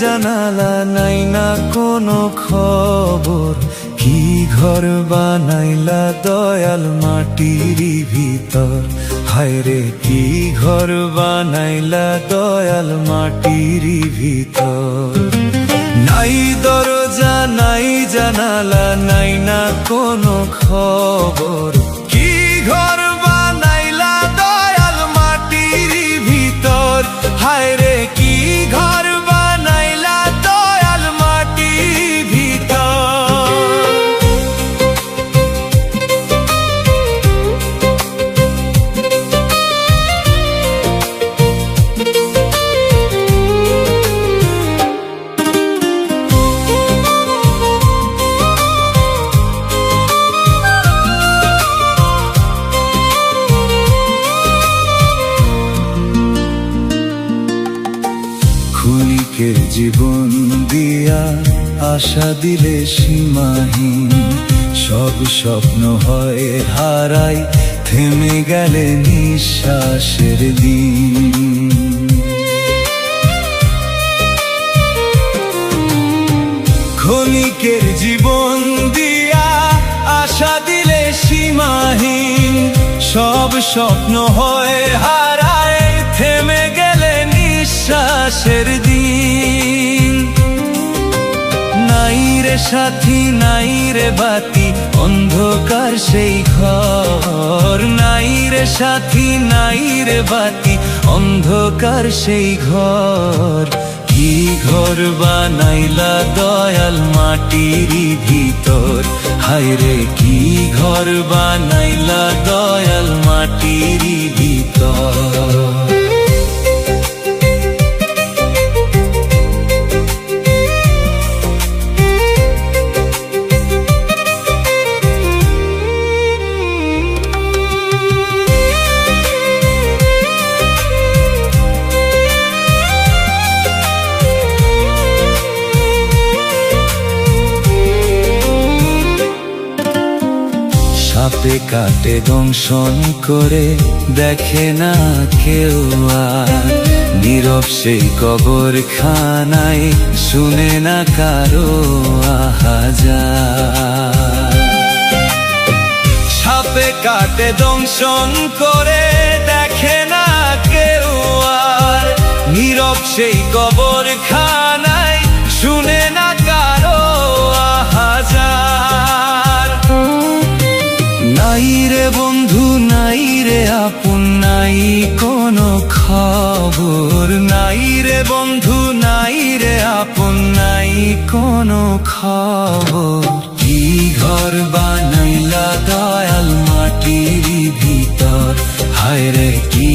জানালা নাই না কোনো খবর, কি ঘর বানাইলা দয়াল মাটির ভিতর। হায়রে কি ঘর বানাইলা দয়াল মাটির ভিতর। নাই দরজা নাই জানালা নাই না কোনো খবর, কি ঘর বানাইলা দয়াল মাটির ভিতর। হায়রে কি ঘর বানাইলা দয়াল মাটির ভিতর। ক্ষণিকের জীবন দিয়া আশা দিলে সীমাহীন, সব স্বপ্ন হয় হারাই থেমে গেলে নিঃশ্বাসের দিন। ক্ষণিকের জীবন দিয়া আশা দিলে সীমাহীন, সব স্বপ্ন হয় হারায় থেমে গেলে নিঃশ্বাসের দিন। নাই রে সাথী নাই রে বাতি অন্ধকার সেই ঘর। নাই রে সাথী নাই রে বাতি অন্ধকার সেই ঘর। কি ঘর বানাইলা দয়াল মাটির ভিতর। হায়রে কি ঘর বানাইলা দয়াল মাটির ভিতর। সাপে কাটে দংশন করে দেখে না কেউ আর, নীরব সেই কবরখানায় শুনে না কারো আহাজার। সাপে কাটে দংশন করে দেখে না কেউ আর, নীরব সেই কবরখানায় শুনে না কারো আহাজার। নাই রে বন্ধু নাই রে আপন নাই কোনো খবর। নাই রে বন্ধু নাই রে আপন নাই কোনো খবর। কি ঘর বানাইলা দয়াল মাটির ভিতর। হায়রে কি